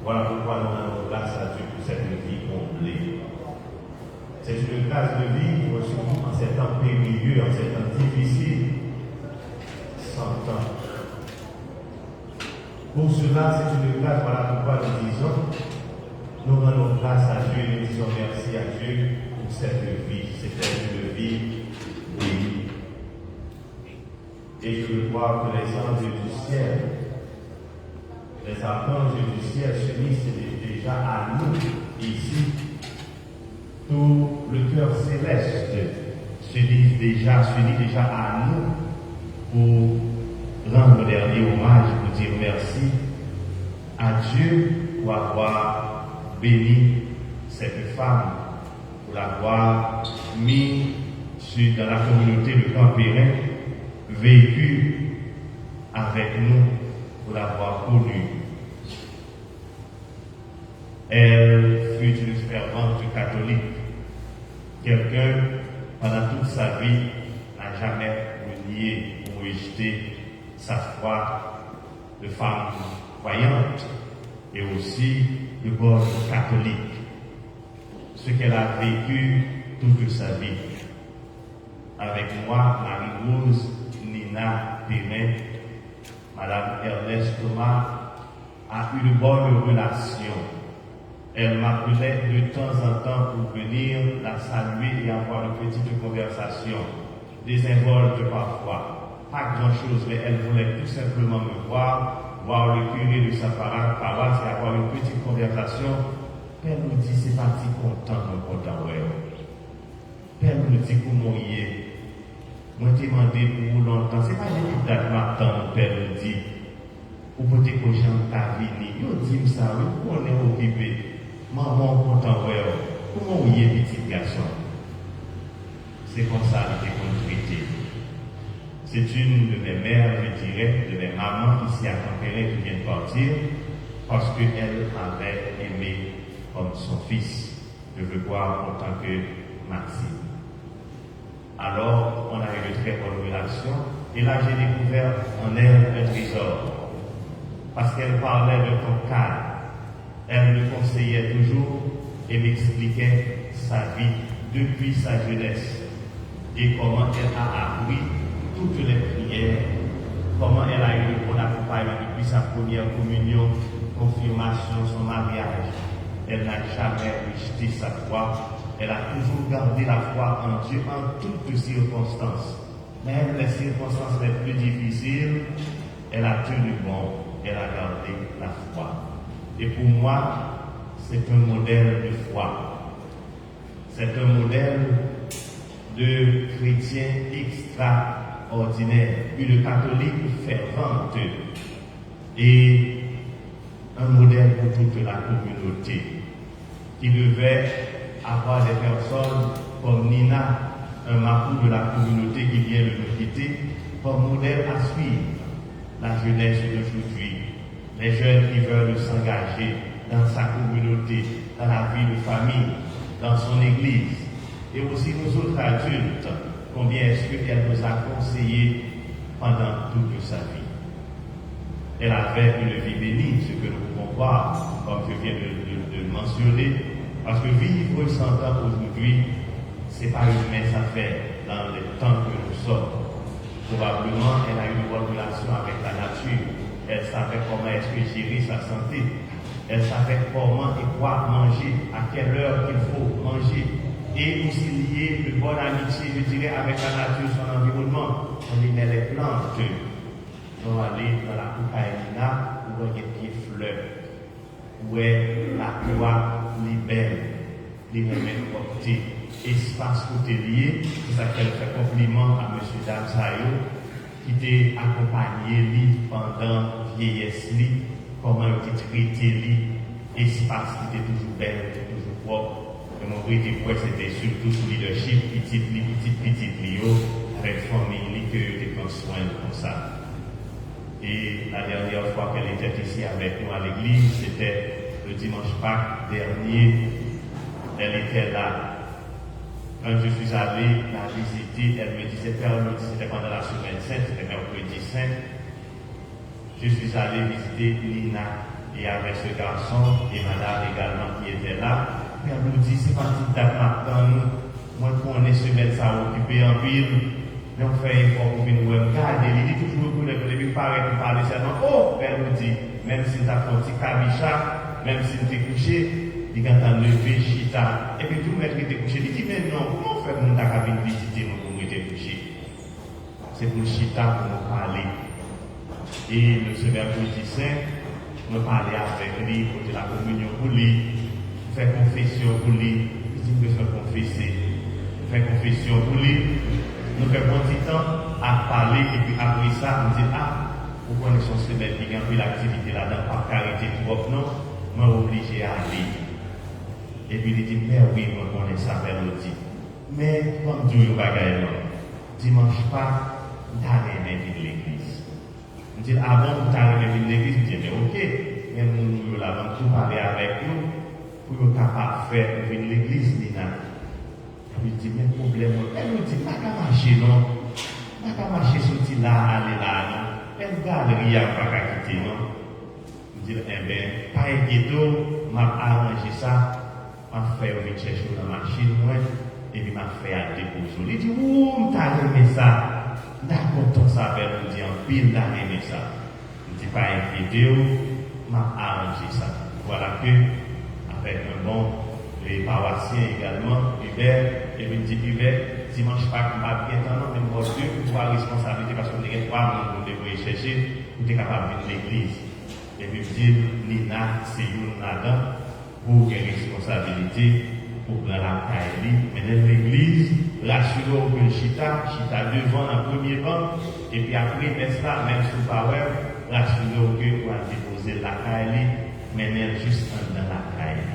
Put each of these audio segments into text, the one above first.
Voilà pourquoi nous rendons grâce à Dieu pour cette vie comblée. C'est une grâce de vivre, surtout en ces temps périlleux, en ces temps difficiles, sans temps. Pour cela, c'est une grâce, voilà pourquoi nous disons, nous rendons grâce à Dieu, nous disons merci à Dieu pour cette vie, une vie bénie. Et je veux voir que les anges du ciel, les archanges du ciel s'unissent déjà à nous, ici. Tout le cœur céleste s'unit déjà à nous pour rendre le dernier hommage, pour dire merci à Dieu pour avoir béni cette femme, pour l'avoir mis dans la communauté de Campérin, vécu avec nous, pour l'avoir connue. Elle fut une fervente catholique. Quelqu'un, pendant toute sa vie, n'a jamais renié ou rejeté sa foi de femme croyante et aussi de bonne catholique. Ce qu'elle a vécu toute sa vie. Avec moi, Marie-Rose, Nina Périn, Madame Ernest Thomas a eu de bonnes relations. Elle m'appelait de temps en temps pour venir la saluer et avoir une petite conversation, désinvolte parfois. Pas grand-chose, mais elle voulait tout simplement me voir le curé de sa paroisse et avoir une petite conversation. Père nous dit, c'est parti content, ouais. Père nous dit, comment y est. Moi, t'ai demandé pour longtemps, c'est pas une date matin, Père nous dit, ou peut-être que j'en ta vie, yo dit ça, oui, on est occupé. Maman, content, ouais, comment y est, petit garçon? C'est comme ça qu'on traité. C'est une de mes mères, je dirais, de mes mamans ici à Campérin qui vient de partir, parce qu'elle avait aimé comme son fils. Je veux voir en tant que Maxime. Alors, on a eu de très bonnes relations, et là j'ai découvert en elle un trésor. Parce qu'elle parlait de ton cas. Elle me conseillait toujours et m'expliquait sa vie depuis sa jeunesse et comment elle a appris toutes les prières, comment elle a eu le bon accompagnement depuis sa première communion, confirmation, son mariage. Elle n'a jamais rejeté sa foi, elle a toujours gardé la foi en Dieu en toutes circonstances. Même les circonstances les plus difficiles, elle a tenu bon, elle a gardé la foi. Et pour moi, c'est un modèle de foi. C'est un modèle de chrétien extraordinaire, une catholique fervente et un modèle pour toute la communauté qui devait avoir des personnes comme Nina, un marqueur de la communauté qui vient de nous quitter, comme modèle à suivre la jeunesse d'aujourd'hui. Les jeunes qui veulent s'engager dans sa communauté, dans la vie de famille, dans son église, et aussi nous autres adultes, combien est-ce qu'elle nous a conseillé pendant toute sa vie. Elle avait une vie bénie, ce que nous pouvons voir, comme je viens de mentionner, parce que vivre 100 ans aujourd'hui, ce n'est pas une mince affaire dans les temps que nous sommes. Probablement, elle a eu une bonne relation avec la nature. Elle savait comment est-ce que gérer sa santé. Elle savait comment et quoi manger, à quelle heure il faut manger. Et aussi lier de bonne amitié, je dirais, avec la nature, son environnement. On y met les plantes. On va aller dans la Coucaïna, où il y a des fleurs, où la joie libère, les remèdes optés. Espace hôtelier, c'est ça qu'elle fait compliment à M. Damsayo, qui t'a accompagné lui pendant vieillesse, comment il était traité, espace qui était toujours belle, toujours propre. Et mon vrai quoi, c'était surtout sous leadership, petit, avec famille, que tu prends soin comme ça. Et la dernière fois qu'elle était ici avec nous à l'église, c'était le dimanche Pâques dernier, elle était là. Quand je suis allé la visiter, elle me disait, Père, c'était pendant la semaine sainte, c'était mercredi saint. Je suis allé visiter Nina et avec ce garçon et madame également qui était là. Père nous dit, c'est pas petite date maintenant, moi qu'on est semaine ça occupé en ville, mais on fait effort pour venir nous garder. Il dit toujours que le début paraît pour parler seulement. Oh, Père nous dit, même si tu as fait un petit cabicha, même si tu es couché, il a levé, chita, et puis tout mettre qui était couché, il dit, mais non, comment faire mon ta venir visiter nous pour être couché? C'est pour chita pour nous parler. Et le Seigneur dit Saint, nous parler avec lui, pour la communion pour lui, faire confession pour lui, il dit que je vais confesser, faire confession pour lui, nous faisons un petit temps à parler, et puis après ça, nous dit, ah, vous connaissez son Seigneur qui a pris l'activité là-dedans, par carité trop, non, moi obligé à aller. Et puis il dit, Père, oui, moi connais ça, Père nous dit. Mais, comme Dieu le bagaille, dimanche pas, d'aller dans l'église. On dit, avant d'aller dans l'église, je dis, mais ok, mais nous l'avons tout parlé avec nous, pour nous capables de faire venir l'église, Nina. Il dit, mais problème, elle nous dit, pas qu'à marcher, non. Pas qu'à marcher, sortir là, aller là, non. Elle galerie, pas qu'à quitter, non. Il dit, eh bien, pas inquiéto, m'a arrangé ça. M'a fait venir chercher dans la machine, moi, et puis m'a fait à déposer. Il dit, ouh, t'as aimé ça. D'accord, ton savoir nous dit en pile, t'as aimé ça. Il dit, pas inquiété, m'a arrangé ça. Voilà que, avec un bon, les paroissiens également, Hubert, et puis il dit, Hubert, dimanche pas, m'a bien entendu, même pour Dieu, pour la responsabilité, parce qu'on est trois, on devrait chercher, pour être capable de l'église. Et puis il dit, Nina, c'est une nada. Pour une responsabilité pour prendre la caille. Mais dans l'église, rassurons que le chita devant en premier banc, et puis après, ça, même sous power, rassurons que on va déposer la caille, mais elle juste dans la caille.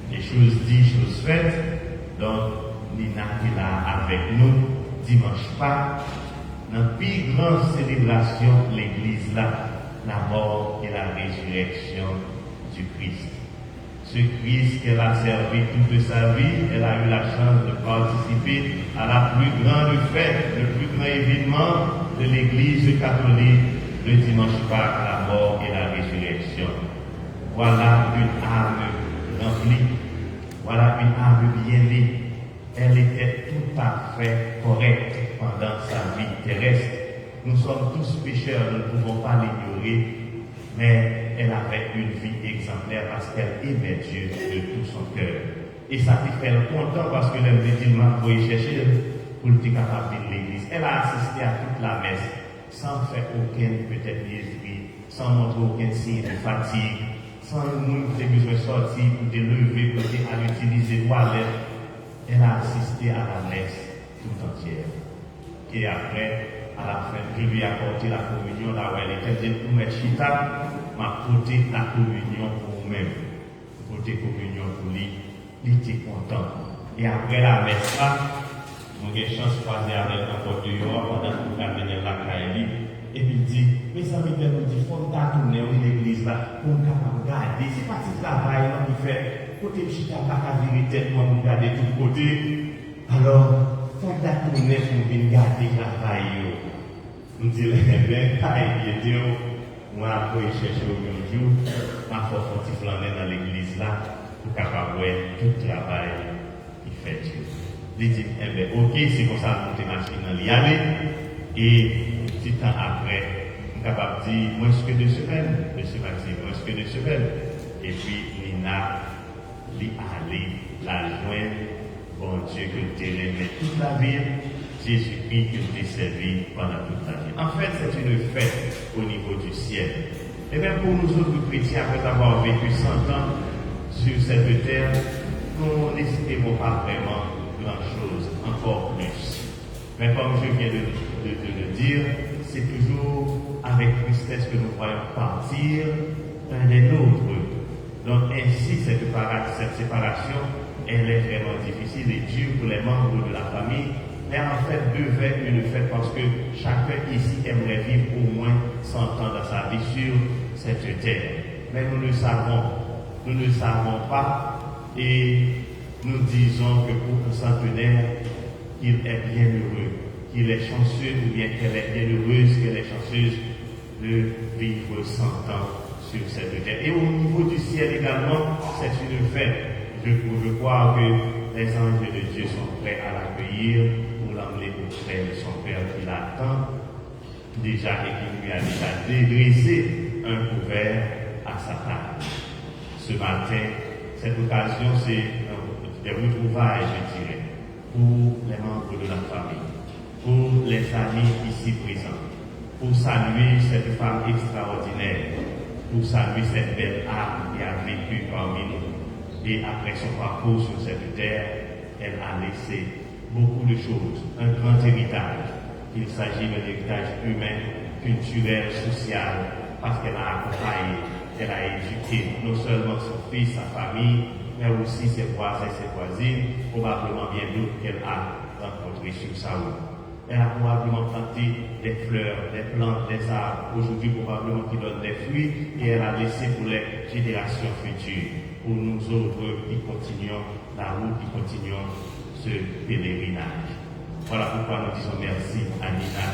Les choses dites, choses faites, donc Nina qui est là avec nous, dimanche pas, dans la plus grande célébration de l'église là, la mort et la résurrection du Christ. Ce Christ qu'elle a servi toute sa vie, elle a eu la chance de participer à la plus grande fête, le plus grand événement de l'Église catholique, le dimanche Pâques, la mort et la résurrection. Voilà une âme remplie, voilà une âme bien née. Elle était tout à fait correcte pendant sa vie terrestre. Nous sommes tous pécheurs, nous ne pouvons pas l'ignorer, mais elle avait une vie exemplaire parce qu'elle aimait Dieu de tout son cœur. Et ça te fait content parce que elle dit, il m'a envoyé chercher pour être capable de l'église. Elle a assisté à toute la messe sans faire aucune peut-être niaiserie, sans montrer aucun signe de fatigue, sans nous avoir besoin de sortir, pour te lever, pour aller utiliser toilette. Elle a assisté à la messe tout entière. Et après, à la fin, je lui ai apporté la communion là où elle était. Pour mettre chita, m'a porté la communion pour vous-même. Porté communion pour lui. Il était content. Et après la messe là, j'ai eu chance de croiser avec un porte dehors pendant que nous avons la caille. Et puis il dit, mes amis, nous dit, il faut tourner à l'église là, pour nous regarder. C'est pas ce travail là qui fait, côté chita, pas qu'à virer tête, pour nous regarder de tous côtés. Alors, il faut tourner pour nous regarder le travail. Nous disons, bien, pas inquiété, moi, après, chercher au même jour, ma foi, faut flaner dans l'église là, pour capable de tout le travail qui fait Dieu. Il dit, eh bien, ok, c'est comme ça, monter machine dans l'y aller, et petit temps après, on est capable de dire, moins que 2 semaines, moins que 2 semaines, et puis, Nina, l'y aller, la joindre, bon Dieu, que tu aimé toute la vie, Jésus-Christ qui nous a servi pendant toute la vie. En fait, c'est une fête au niveau du ciel. Et bien pour nous autres chrétiens, après avoir vécu 100 ans sur cette terre, nous n'estimons pas vraiment grand-chose, encore plus. Mais comme je viens de le dire, c'est toujours avec tristesse que nous voyons partir un des nôtres. Donc ainsi, cette séparation, elle est vraiment difficile et dure pour les membres de la famille. Mais en fait, devait être une fête parce que chacun ici aimerait vivre au moins 100 ans dans sa vie sur cette terre. Mais nous ne le savons pas et nous disons que pour un centenaire, qu'il est bien heureux, qu'il est chanceux ou bien qu'elle est bien heureuse, qu'elle est chanceuse de vivre 100 ans sur cette terre. Et au niveau du ciel également, c'est une fête. Je crois que les anges de Dieu sont prêts à l'accueillir pour l'emmener auprès de son Père qui l'attend déjà et qui lui a déjà dédressé un couvert à sa table. Ce matin, cette occasion, c'est des retrouvailles, je dirais, pour les membres de la famille, pour les amis ici présents, pour saluer cette femme extraordinaire, pour saluer cette belle âme qui a vécu parmi nous. Et après son parcours sur cette terre, elle a laissé beaucoup de choses, un grand héritage. Il s'agit d'un héritage humain, culturel, social, parce qu'elle a accompagné, elle a éduqué non seulement son fils, sa famille, mais aussi ses voisins, ses voisines, probablement bien d'autres qu'elle a rencontrés sur sa route. Elle a probablement planté des fleurs, des plantes, des arbres, aujourd'hui probablement qui donnent des fruits, et elle a laissé pour les générations futures, pour nous autres qui continuons la route, qui continuons ce pèlerinage. Voilà pourquoi nous disons merci à Nina,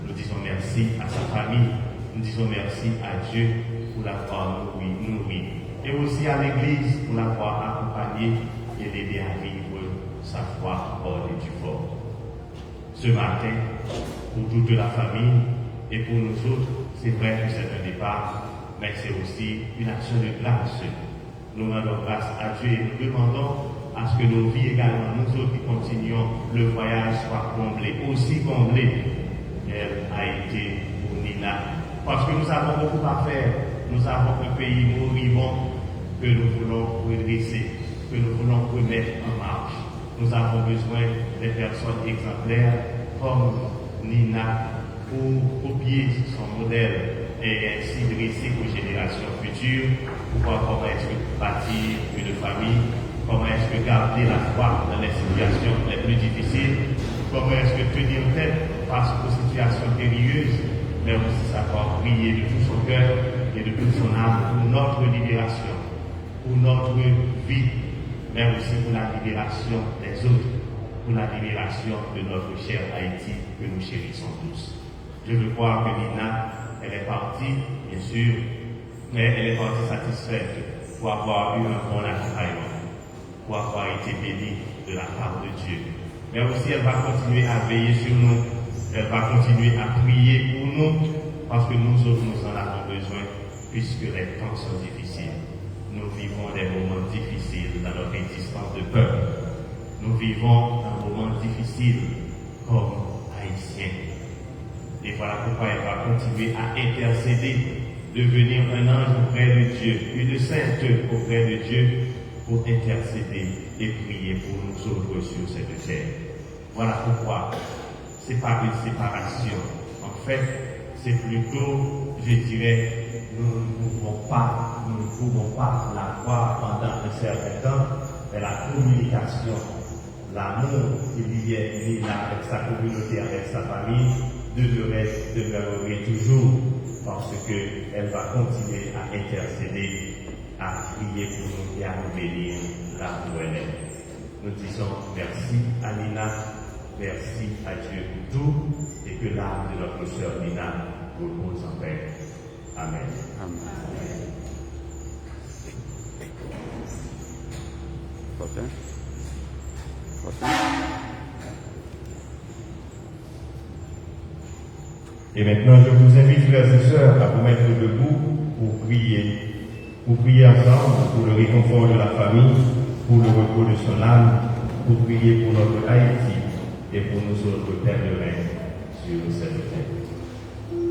nous disons merci à sa famille, nous disons merci à Dieu pour l'avoir nourri, et aussi à l'Église pour l'avoir accompagné et l'aider à vivre sa foi hors du fort. Ce matin, pour toute la famille et pour nous autres, c'est vrai que c'est un départ, mais c'est aussi une action de grâce. Nous rendons grâce à Dieu et nous demandons à ce que nos vies également, nous autres qui continuons, le voyage soit comblé, aussi comblé qu'elle a été pour Nina. Parce que nous avons beaucoup à faire. Nous avons un pays moribond que nous voulons redresser, que nous voulons remettre en marche. Nous avons besoin des personnes exemplaires comme Nina pour copier son modèle et ainsi dresser aux générations futures pour voir comment est-ce que bâtir une famille, comment est-ce que garder la foi dans les situations les plus difficiles, comment est-ce que tenir tête face aux situations périlleuses, mais aussi savoir prier de tout son cœur et de toute son âme pour notre libération, pour notre vie, mais aussi pour la libération des autres, pour la libération de notre cher Haïti que nous chérissons tous. Je veux croire que Nina, elle est partie, bien sûr, mais elle est partie satisfaite pour avoir eu un bon accompagnement, pour avoir été bénie de la part de Dieu. Mais aussi, elle va continuer à veiller sur nous, elle va continuer à prier pour nous, parce que nous autres, nous en avons besoin, puisque les temps sont difficiles. Nous vivons des moments difficiles dans notre existence de peuple. Nous vivons un moment difficile comme Haïtiens. Et voilà pourquoi elle va continuer à intercéder, devenir un ange auprès de Dieu, une sainte auprès de Dieu, pour intercéder et prier pour nous autres sur cette terre. Voilà pourquoi ce n'est pas une séparation. En fait, c'est plutôt, je dirais, nous ne pouvons pas la voir pendant un certain temps, mais la communication, l'amour qu'il y a avec sa communauté, avec sa famille, demeurerait toujours, parce qu'elle va continuer à intercéder, à prier pour nous et à nous bénir là où elle est. Nous disons merci à Nina, merci à Dieu pour tout, et que l'âme de notre sœur Nina repose en paix. Amen. Amen. Et maintenant, je vous invite, frères et sœurs, à vous mettre debout pour prier ensemble pour le réconfort de la famille, pour le repos de son âme, pour prier pour notre Haïti et pour nous autres pèlerins sur cette terre. Oh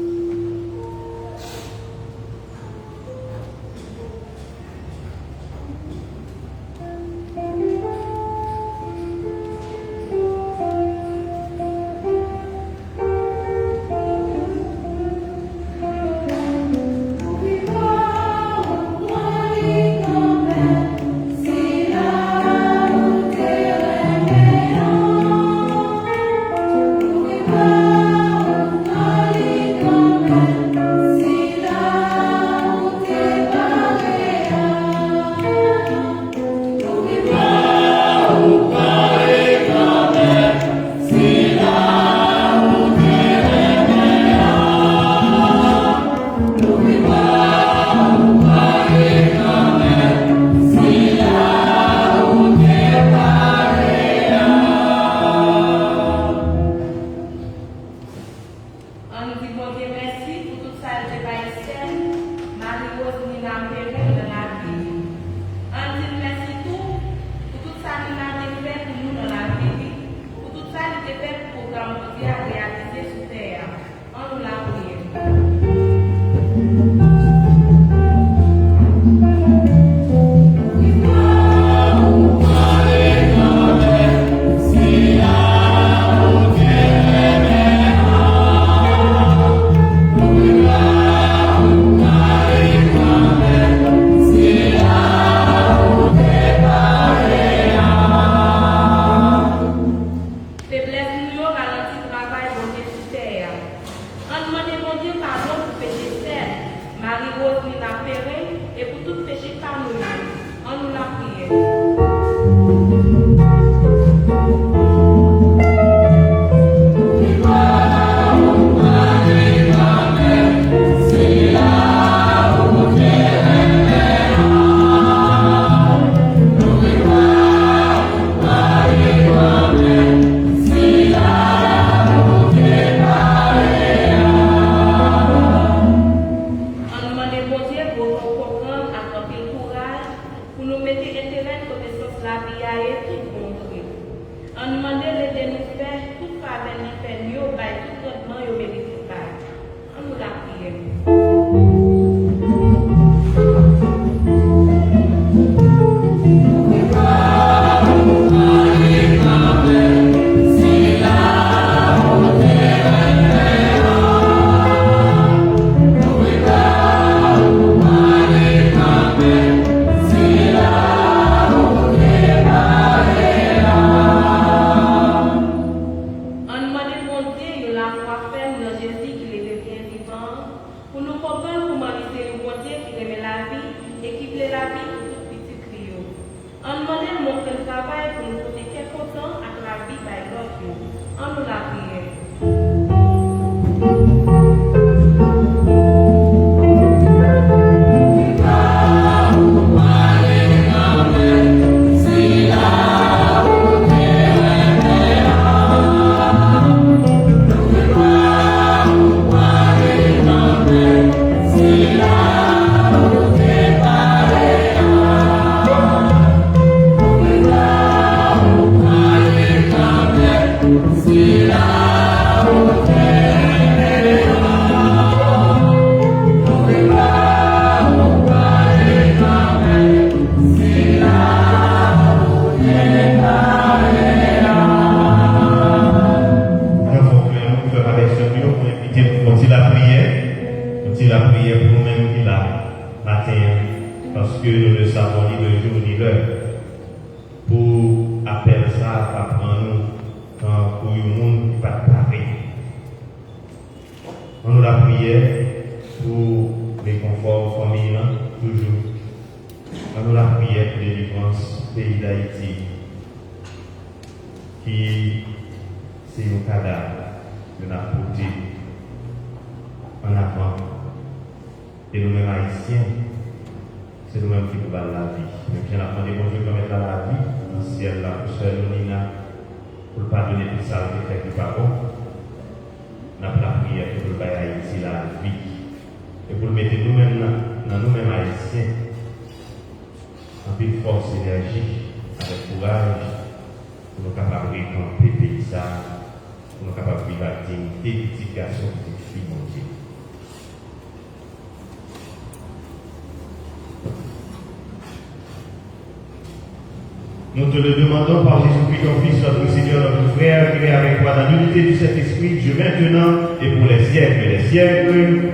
Nous te le demandons par Jésus-Christ, ton Fils, notre Seigneur, notre frère, qui est avec toi dans l'unité du Saint-Esprit, Dieu maintenant et pour les siècles des siècles.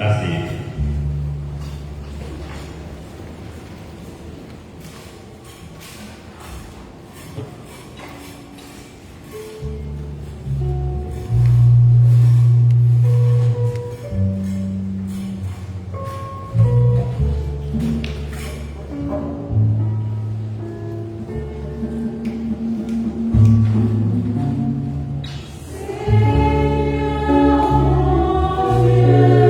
Asseyez. Amen.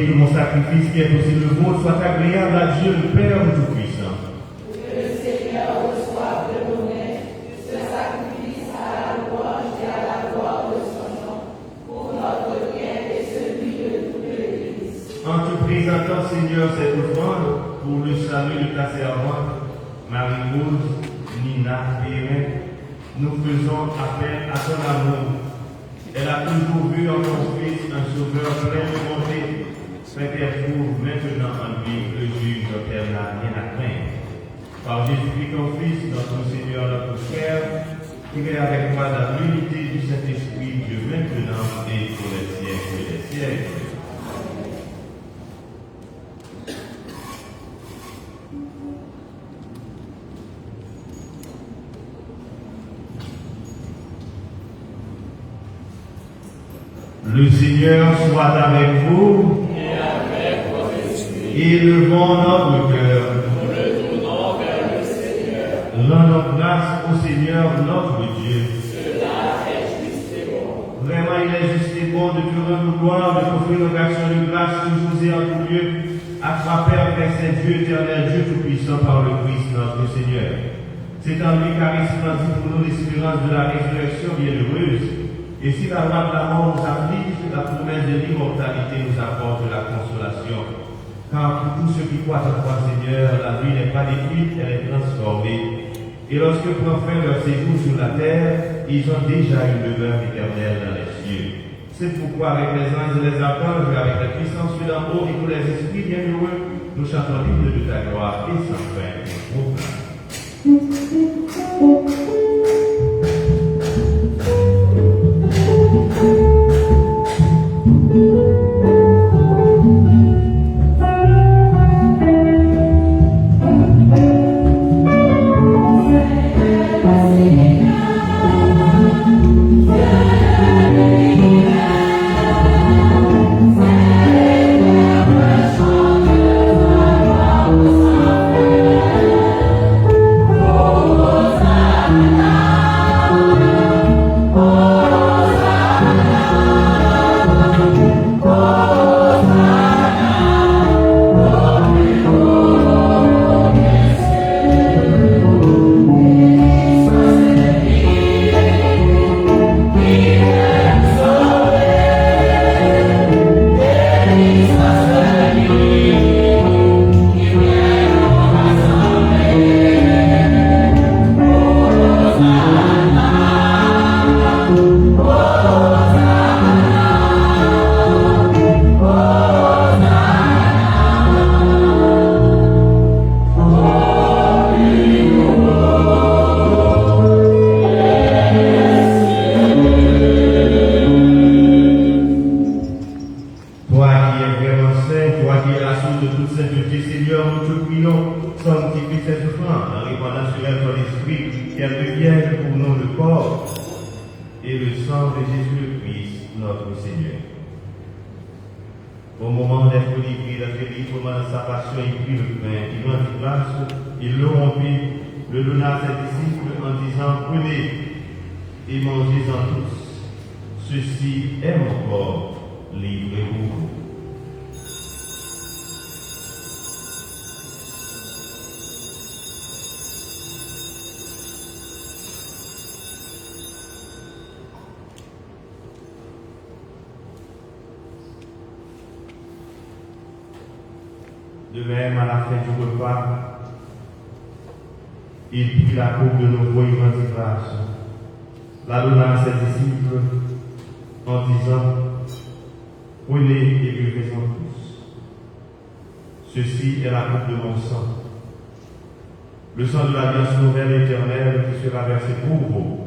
que mon sacrifice qui est aussi le vôtre soit agréable à Dieu le Père Tout-Puissant. Que le Seigneur reçoive de nos mains ce sacrifice à la louange et à la gloire de son nom, pour notre bien et celui de toute l'Église. En te présentant, Seigneur, cette offrande pour le salut de ta servante, Marie-Rose, Nina et Hélène, nous faisons appel à ton amour. Elle a toujours vu en ton Fils un sauveur plein de bonté, mais qu'elle trouve maintenant en lui le juge dont elle n'a rien à craindre. Par Jésus-Christ, ton Fils, notre Seigneur, notre Père, qui est avec toi dans l'unité du Saint-Esprit, Dieu maintenant et pour les siècles des siècles. Le Seigneur soit avec vous Et avec votre esprit, élevons notre cœur. nous le tournons vers le Seigneur. Rendons grâce au Seigneur notre Dieu. Cela est juste et bon. Vraiment, il est juste et bon de te rendre gloire, de t'offrir une action de grâce toujours et en tout lieu, à toi, Père, Père Saint-Dieu, éternel, Dieu Tout-Puissant, par le Christ notre Seigneur. C'est en lui car il splendide pour nous l'espérance de la résurrection bienheureuse. Et si la loi de la mort nous afflige, la promesse de l'immortalité nous apporte la consolation. Car pour tous ceux qui croient en toi, Seigneur, la vie n'est pas détruite, elle est transformée. Et lorsque prend fin leur séjour sur la terre, ils ont déjà une demeure éternelle dans les cieux. C'est pourquoi avec les anges et les archanges, avec la puissance de d'en haut et tous les esprits bienheureux, nous chantons l'hymne de ta gloire et sans fin et proclame. Au moment d'être livré, d'être libre de sa passion, il prit le pain, il rendit grâce, il le rompit, le donna à ses disciples en disant, prenez et mangez-en tous. Ceci est mon corps livré pour vous. De même, à la fin du repas, il prit la coupe de nouveau et rendit grâce, la donna à ses disciples en disant, prenez et buvez-en tous. Ceci est la coupe de mon sang, le sang de l'alliance nouvelle et éternelle qui sera versé pour vous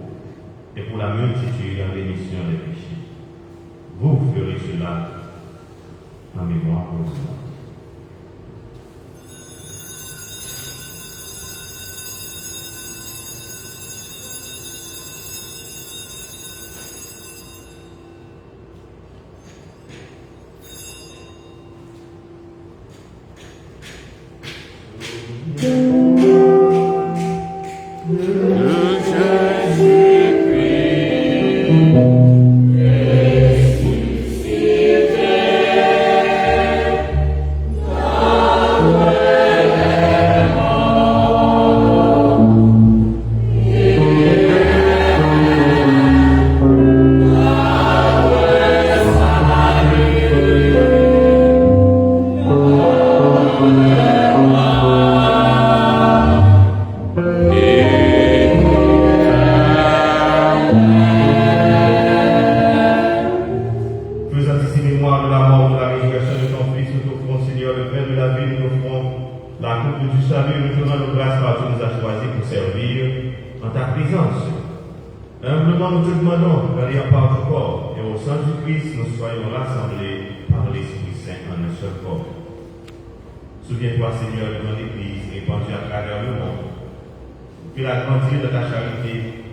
et pour la multitude en rémission des péchés. Vous ferez cela en mémoire de cela. Ressuscité. que tu salues, nous te rendons grâce parce que tu nous as choisis pour servir en ta présence. Humblement, nous te demandons d'aller en part du corps et au sein du Christ, nous soyons rassemblés par l'Esprit Saint en un seul corps. Souviens-toi, Seigneur, de ton Église répandue à travers le monde. Que la grandeur de ta charité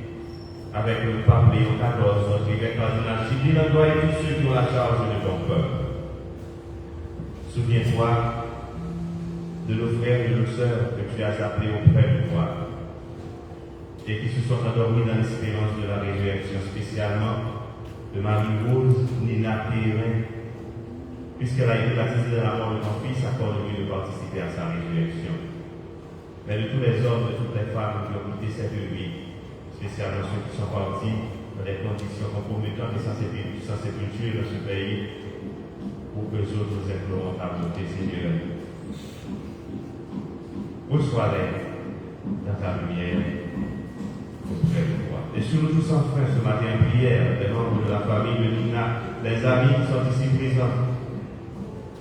avec le pape Léon XIV, notre évêque cardinal Chili, l'endroit et tous ceux qui ont la charge de ton peuple. Souviens-toi de nos frères et de nos sœurs que tu as appelés auprès de toi et qui se sont endormis dans l'espérance de la résurrection, spécialement de Marie-Rose Nina Perrin, puisqu'elle a été baptisée dans la mort de ton fils, accorde-lui de participer à sa résurrection. Mais de tous les hommes, de toutes les femmes qui ont quitté cette vie, spécialement ceux qui sont partis dans des conditions compromettantes et sans sépulture dans ce pays, pour que les autres nous implorons ta bonté, Seigneur. Reçois-les dans ta lumière auprès de toi. Et sur nous tous enfin ce matin en prière, les membres de la famille de Nina, les amis qui sont ici présents,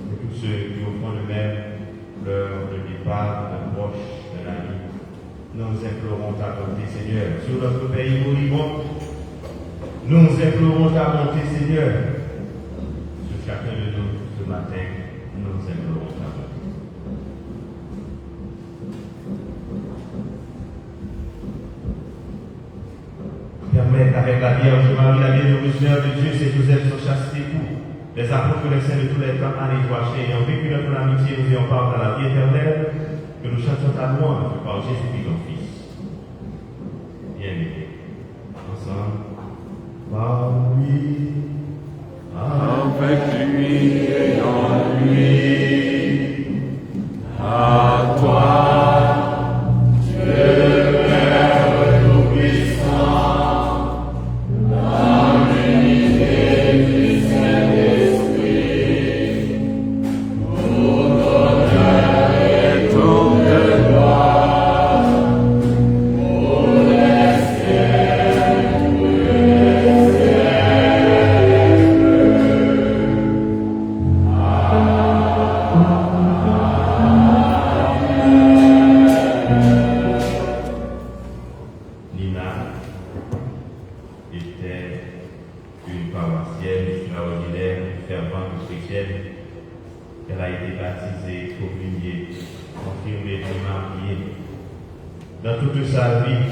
et tous ceux qui au fond de même pleurent de départ d'un proche, d'un ami. Nous implorons ta bonté, Seigneur. Sur notre pays moribond, nous implorons ta bonté, Seigneur. Sur chacun de nous ce matin, nous implorons ta bonté. Permette avec la Vierge Marie, la bienheureuse Mère de Dieu, c'est Joseph, son chaste époux, les apôtres, les saints de tous les temps, allez chercher, ayant vécu notre amitié, nous ayons part dans la vie éternelle, que nous chantions ta louange par Jésus-Christ, ton Fils. Bien-aimés, ensemble, par lui, avec lui et en lui, à toi, Dieu Père Tout-Puissant, dans l'unité du Saint-Esprit, pour l'honneur et ton gloire, pour les siècles des siècles. Nina était une paroissienne extraordinaire, fervente chrétienne. Elle a été baptisée, communiée, confirmée, mariée. Dans toute sa vie,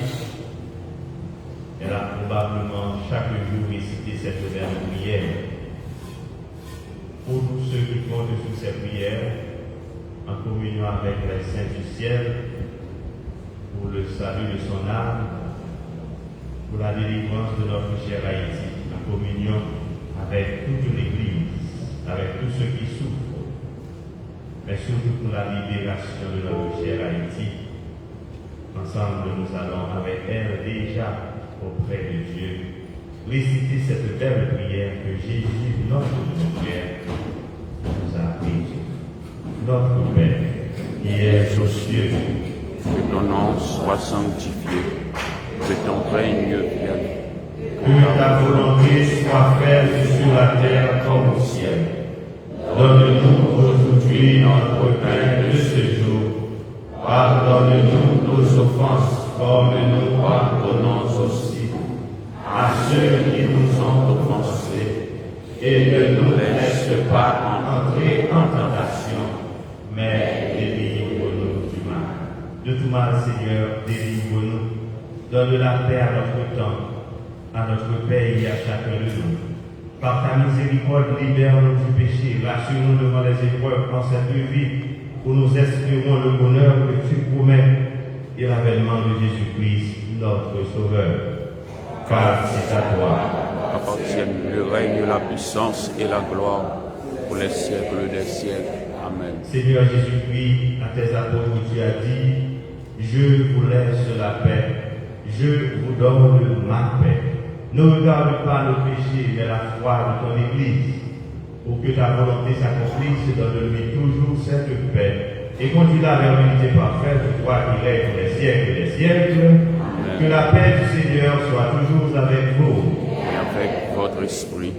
elle a probablement chaque jour récité cette belle prière. Pour tous ceux qui comptent sur ces prières, en communion avec les saints du ciel, pour le salut de son âme, pour la délivrance de notre cher Haïti, en communion avec toute l'Église, avec tous ceux qui souffrent, mais surtout pour la libération de notre cher Haïti. Ensemble, nous allons avec elle déjà auprès de Dieu réciter cette belle prière que Jésus, notre Père, nous a apprise. Notre Père, qui es aux cieux, Que ton nom soit sanctifié, que ton règne vienne. que ta volonté soit faite sur la terre comme au ciel. Donne-nous aujourd'hui notre pain de ce jour. Pardonne-nous nos offenses, comme nous pardonnons aussi à ceux qui nous ont offensés. Et ne nous laisse pas entrer en tentation, mais délivre-nous du mal. De tout mal, Seigneur, délivre-nous. Donne la paix à notre temps, à notre pays et à chacun de nous. Par ta miséricorde, libère-nous du péché, rassure-nous devant les épreuves en cette vie, où nous espérons le bonheur que tu promets et l'avènement de Jésus-Christ, notre Sauveur. Car c'est à toi Appartiennent le règne, la puissance et la gloire pour les siècles des siècles. Amen. Seigneur Jésus-Christ, à tes apôtres, tu as dit, je vous laisse la paix, je vous donne ma paix. Ne regarde pas le péché, mais la foi de ton Église, pour que ta volonté s'accomplisse, donne-lui toujours cette paix. Et conduis-la vers l'unité parfaite, toi qui règnes pour les siècles des siècles. Amen. Que la paix du Seigneur soit toujours avec vous. Et avec votre esprit.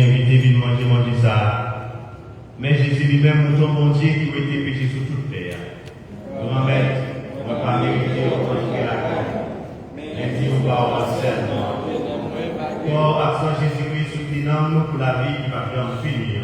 invité à venir manger ça. Mais Jésus lui-même, mon bon Dieu, qui a été péché sur toute terre. Grand-mère, on ne va pas mériter au contraire la terre. Mais Dieu va au seulement. Pour action Jésus-Christ, soutenant pour la vie qui va faire finir.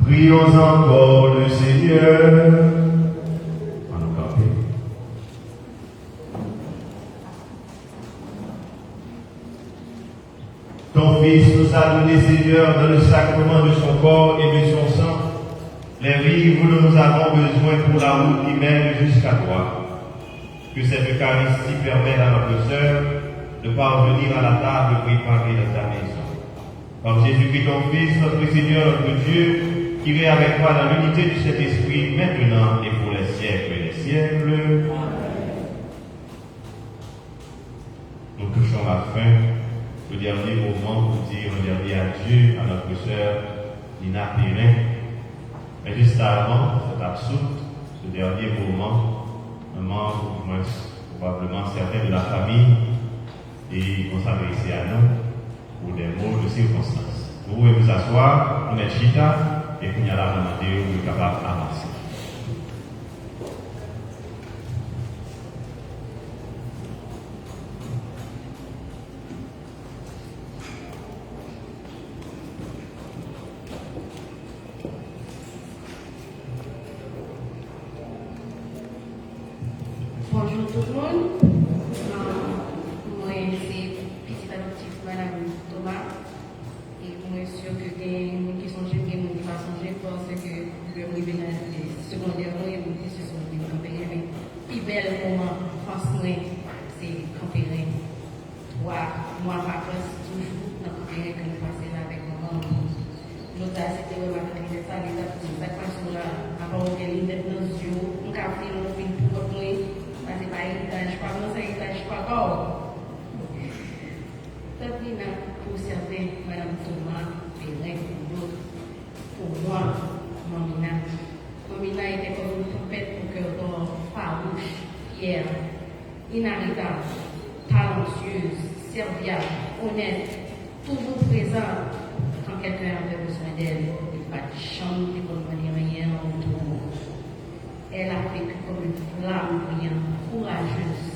Prions encore le Seigneur. En nous camper. Ton Fils nous a donné, Seigneur, dans le sacrement de son corps et de son sang, les vivres dont nous avons besoin pour la route qui mène jusqu'à toi. Que cette Eucharistie permette à notre sœur de parvenir à la table préparée dans ta maison. Par Jésus-Christ, ton Fils, notre Seigneur, notre Dieu, qui est avec toi dans l'unité du Saint-Esprit, maintenant et pour les siècles des siècles. Nous touchons la fin, le dernier moment pour dire un dernier adieu à notre sœur Nina Perrin. Mais juste avant cet absurde, ce dernier moment, un membre, du moins probablement certains de la famille, et vont s'adresser à nous pour des mots de circonstance. Vous pouvez vous asseoir, vous êtes chita, et puis il y a la demander, vous êtes capable d'avancer. Bonjour tout le monde. Moi, c'est petit adoptif Madame Thomas. Et moi, je suis sûr que des gens qui sont jeunes, des gens qui ne sont pas jeunes, parce que le tribunal secondaire, et vous dites que ce sont des campagnes. Le plus bel moment, franchement, c'est campagnes. Moi, ma place, toujours dans la campagne que nous passons avec maman. L'autre, c'était vraiment très ça, les adoptifs, ça passe là, avant de les mettre dans les yeux, on a fait un film pour moi. Mas é para heritage, para nossa heritage para qual? Também na Rússia vem Madame Thomas, Pelé, pour moi, Mamina était comme une trompette pour cœur d'or, farouche, fière, inarrêtable, talentueuse, serviable, honnête, toujours présent quand quelqu'un avait besoin d'elle. Il n'y a pas de chambre, il ne connaît rien autour. Elle a vécu comme une flamme brillante, courageuse,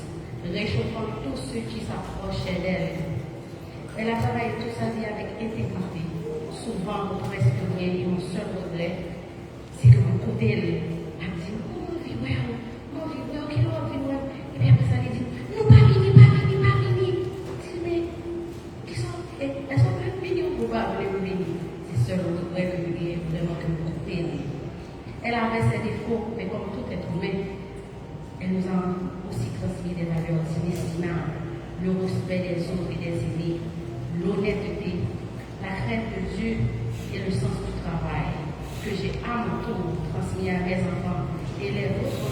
réchauffant tous ceux qui s'approchaient d'elle. Elle a travaillé toute sa vie avec intégrité, souvent pour presque rien, et mon seul regret, c'est que mon côté, elle a dit, oh, vie, ouais, ok, non, vie, ouais. Et puis après ça, elle dit, non, pas fini. Mais, qui sont, elles sont pas finies ou pas venir. C'est seul regret que je dis, vraiment que mon côté, elle avait ses défauts, mais comme tout être humain, elle nous a aussi transmis des valeurs inestimables, le respect des autres et des aînés, l'honnêteté, la crainte de Dieu et le sens du travail, que j'ai à mon tour transmis à mes enfants et les autres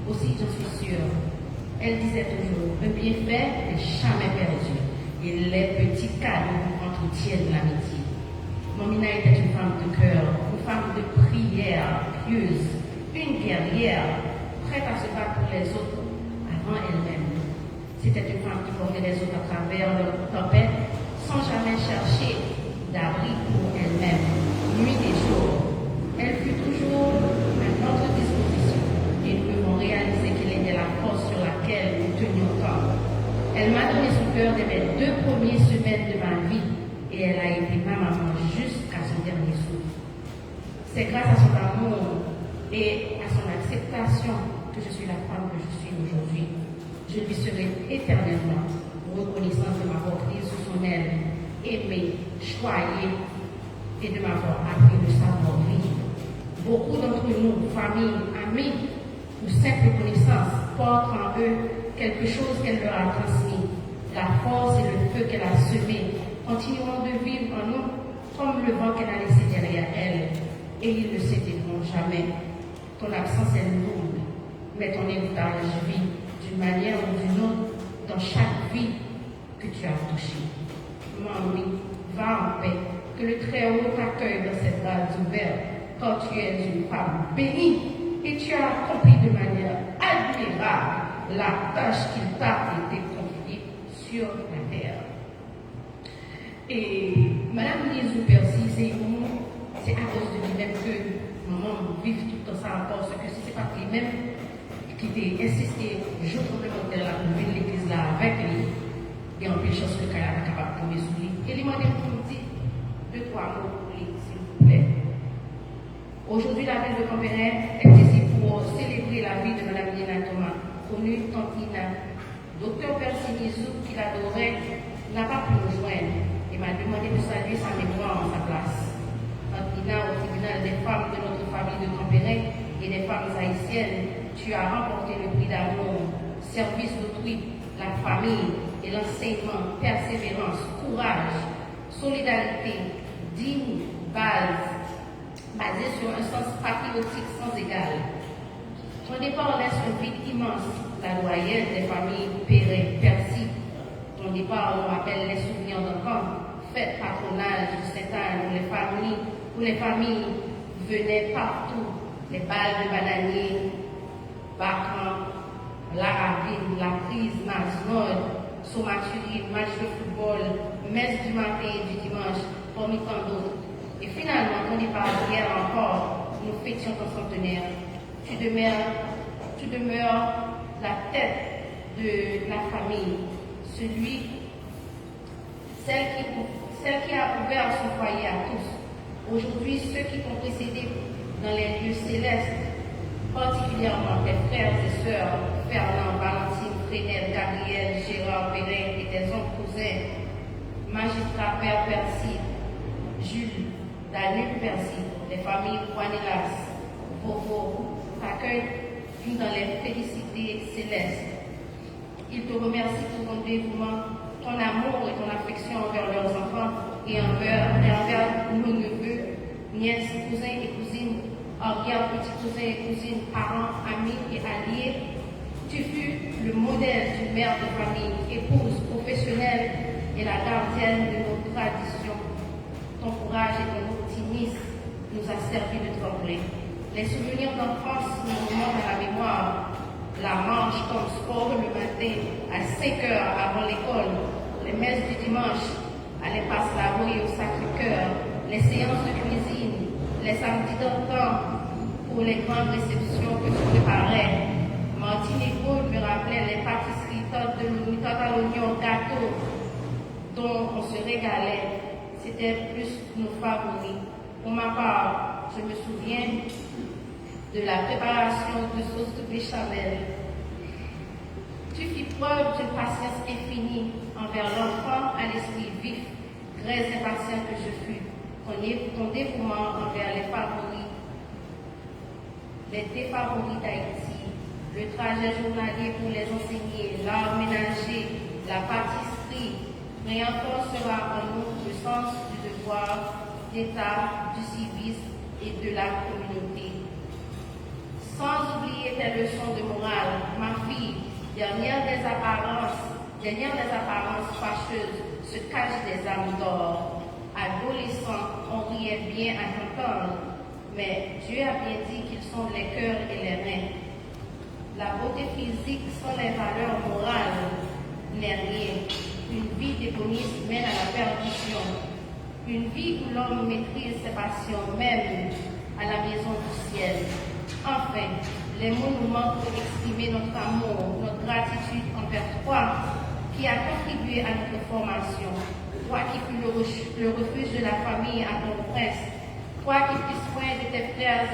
aussi j'en suis sûre. Elle disait toujours, le bienfait n'est jamais perdu et les petits cadeaux entretiennent l'amitié. Momina était une femme de cœur, une femme de prière, pieuse, une guerrière, prête à se battre pour les autres avant elle-même. C'était une femme qui portait les autres à travers leur tempête sans jamais chercher d'abri pour elle-même, nuit et jour. Elle fut toujours à notre disposition et nous devons réaliser qu'elle était la force sur laquelle nous tenions tant. Elle m'a donné son cœur dès mes 2 premières semaines de ma vie et elle a été ma maman jusqu'à son dernier souffle. C'est grâce à son amour et à son acceptation que je suis la femme que je suis aujourd'hui. Je lui serai éternellement reconnaissante de m'avoir prise sous son aile, aimée, choyée et de m'avoir appris le savoir-vivre. Beaucoup d'entre nous, familles, amis ou simples connaissances, portent en eux quelque chose qu'elle leur a transmis. La force et le feu qu'elle a semé continueront de vivre en nous comme le vent qu'elle a laissé derrière elle. Et ils ne s'éteindront jamais. Ton absence est lourde, mais ton héritage vit d'une manière ou d'une autre dans chaque vie que tu as touchée. Mamie, va en paix, que le Très-Haut t'accueille dans cette base ouverte, car tu es une femme bénie et tu as accompli de manière admirable la tâche qu'il t'a été confiée sur la terre. Et Madame Lizou Percy, c'est à cause de lui-même que maman vive tout ça, parce que si ce n'est pas lui-même qui t'a insisté, je tremblement de la nouvelle l'église là avec lui, il y a un peu de choses que qu'elle est capable de tomber sur lui. Et il m'a dit pour me dire 2-3 mots pour lui, s'il vous plaît. Aujourd'hui, la ville de Campéret est ici pour célébrer la vie de Mme Nina Thomas, connue Tante Nina. Docteur Percy Nizou, qui l'adorait, n'a pas pu nous joindre et m'a demandé de saluer sa mémoire en sa place. Tante Nina, au tribunal des femmes de notre famille de Campéret et des femmes haïtiennes, tu as remporté le prix d'amour, service d'autrui, la famille et l'enseignement, persévérance, courage, solidarité, digne, basé sur un sens patriotique sans égal. Ton départ laisse un vide immense, la doyenne des familles Percy. Ton départ nous rappelle les souvenirs d'enfants, fêtes patronales du Saint-Anne, où les familles venaient partout, les balles de bananiers, Bacran, la ravine, la prise, Masnod, Somaturi, match de football, messe du matin et du dimanche, parmi tant d'autres. Et finalement, on n'est pas hier encore, nous fêtions ton centenaire. Tu demeures la tête de la famille, celle qui a ouvert son foyer à tous. Aujourd'hui, ceux qui t'ont précédé dans les lieux célestes, particulièrement tes frères et sœurs, Fernand, Valentine, Frénel, Gabriel, Gérard, Perrin et tes oncles cousins, magistrat Père Percy, Jules, Daniel Percy, les familles Juanelas, Bobo, t'accueillent dans les félicités célestes. Ils te remercient pour ton dévouement, ton amour et ton affection envers leurs enfants et envers nos neveux, nièces, cousins et cousines, arrière petits cousins et cousines, parents, amis et alliés. Tu fus le modèle d'une mère de famille, épouse, professionnelle et la gardienne de nos traditions. Ton courage et ton optimisme nous a servi de tremblin. Les souvenirs d'enfance nous remontent à la mémoire. La marche comme sport le matin, à 5 heures avant l'école, les messes du dimanche, aller passer d'antan pour les grandes réceptions que tu préparais. Martine et Paul me rappelaient les pâtisseries tarte à l'oignon, gâteau, dont on se régalait. C'était plus nos favoris. Pour ma part, je me souviens de la préparation de sauce de béchamel. Tu fis preuve d'une patience infinie envers l'enfant à l'esprit vif, très impatient que je fus. Ton dévouement envers les défavoris d'Haïti, le trajet journalier pour les enseigner, l'art ménager, la pâtisserie, renforcera en nous le sens du devoir, d'État, du civisme et de la communauté. Sans oublier tes leçons de morale, ma fille, dernière des apparences fâcheuses, se cache des âmes d'or. Adolescents, on riait bien à t'entendre, mais Dieu a bien dit qu'ils sont les cœurs et les reins. La beauté physique sans les valeurs morales n'est rien. Une vie d'éboniste mène à la perdition. Une vie où l'homme maîtrise ses passions, même à la maison du ciel. Enfin, les mots nous manquent pour exprimer notre amour, notre gratitude envers toi, qui a contribué à notre formation. Toi qui fus le refuge de la famille à ton prince, toi qui fus soin de tes frères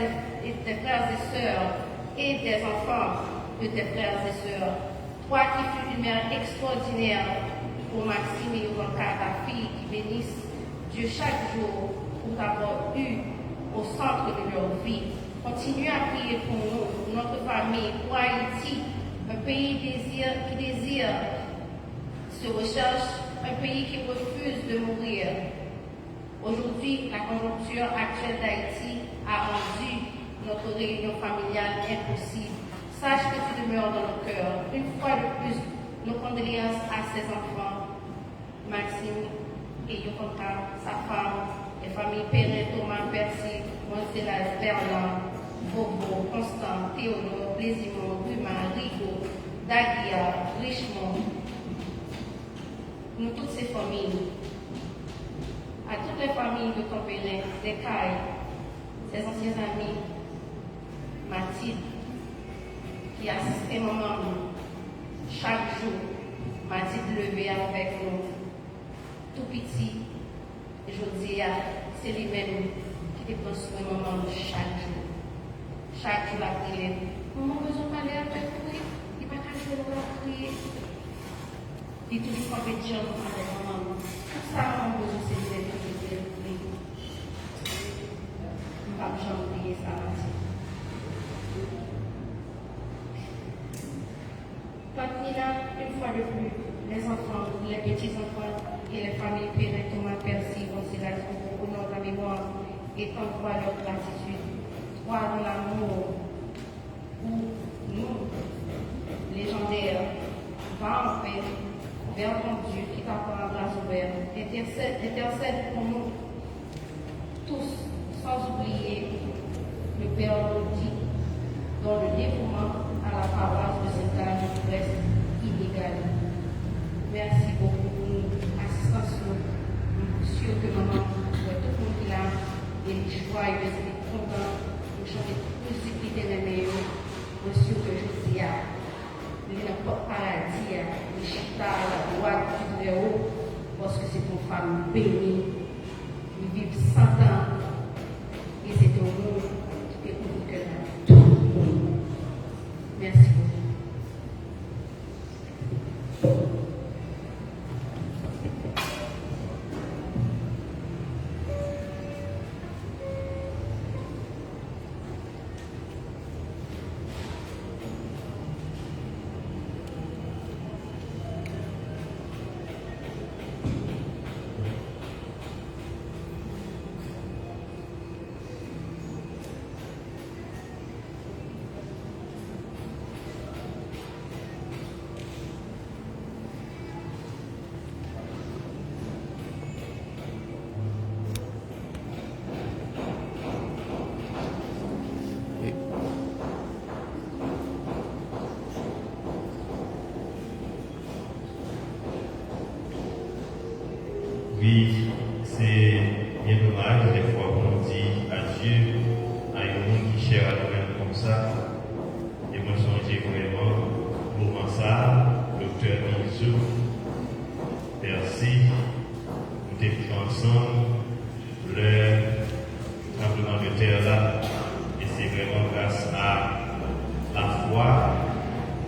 et sœurs et des enfants de tes frères et sœurs, toi qui fus une mère extraordinaire pour Maxime et Yovanka, ta fille, qui bénissent Dieu chaque jour pour t'avoir eu au centre de leur vie. Continue à prier pour nous, pour notre famille, pour Haïti, un pays qui désire, se recherche, un pays qui refuse de mourir. Aujourd'hui, la conjoncture actuelle d'Haïti a rendu notre réunion familiale impossible. Sache que tu demeures dans nos cœurs. Une fois de plus, nos condoléances à ses enfants, Maxime et Yokonka, sa femme, les familles Perrin, Thomas, Percy, Montelas, Bernard, Bobo, Constant, Théodore, Blésimon, Ruma, Rigaud, Daguia, Richemont, nous toutes ces familles, à toutes les familles de Tempérin, des Cailles, ses anciens amis, Mathilde, qui assistait maman chaque jour, Mathilde levée avec nous, tout petit, Jodia, c'est lui-même qui prend soin de maman chaque jour. Chaque jour, la prière. Maman, besoin de parler avec vous, il va cacher le prier. Il est toujours compétition avec maman. Tout ça, on besoin de se dire que c'est lui. Je ne vais pas oublier ça. Là, une fois de plus, les enfants, les petits-enfants et les familles Perrin, Thomas, Percy, Gonsilas, au nom de la mémoire et t'envoie leur gratitude. Toi, dans l'amour, où nous, légendaires, va en paix vers ton Dieu qui t'accorde la grâce ouverte. Intercède pour nous tous, sans oublier le Père Lodi, dont le dévouement à la paroisse de cet âge reste illégal. Merci beaucoup pour l'assistance. Je suis sûre que maman, pour tout le monde qui l'a, et les joyeux et contents, nous chanter tous les cris de meilleurs. Je suis sûre que je dis à le paradis, le chita, la droite du très haut, parce que c'est une femme bénie. Ils vivent 100 ans et c'est au monde qui est pour que tout le monde. Merci beaucoup. Oui, c'est bien dommage des fois qu'on dit à Dieu un monde qui cher à nous-mêmes comme ça. Et moi, je songeais vraiment, moment ça, docteur Nizou, merci, nous étions ensemble, le tremblement de terre là, et c'est vraiment grâce à la foi,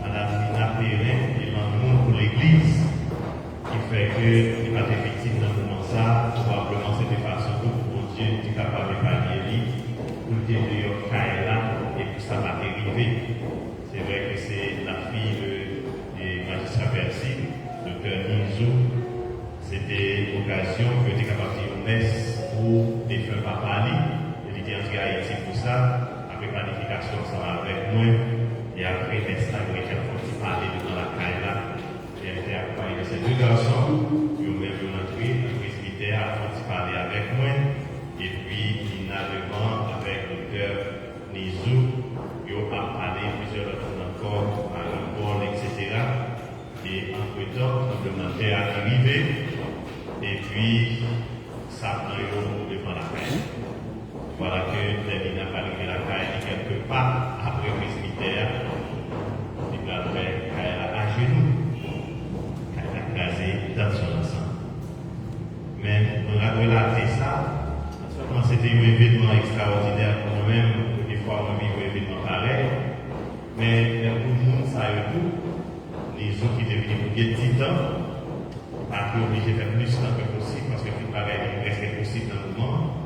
à la Périn et l'amour pour l'Église, qui fait que les pas victimes dans le moment ça, probablement c'est de façon pour Dieu est capable de pallier pour le dire de Kaela et puis ça va arriver. C'est vrai que c'est la fille du magistrat Percy, docteur Nizou. C'était l'occasion que tu es capable de messe pour les femmes à Paris. Elle était entrée à Haïti pour ça, après planification ensemble avec moi. Et après, l'instant, il était en train de parler devant la Kaela. Et elle était accompagnée de ces deux garçons. Ils ont même entré, le presbytère a train de parler avec moi. Et puis, il a devant avec le docteur Nizou. Ils ont parlé plusieurs autres encore à l'école, etc. Et entre-temps, le documentaire est arrivé. Et puis, ça prend devant la peine. Voilà que les n'a pas arrivé la caille quelque part après le presbytère. Il va faire caille à genoux. Caille a crasé dans son ensemble. Mais on a relaté ça. Seulement c'était un événement extraordinaire pour nous-mêmes. Des fois, on vit un événement pareil. Mais pour nous, ça a eu tout. Les autres qui étaient venus pour des petits temps, pas obligés de faire plus temps que possible parce que tout pareil est presque possible dans le moment.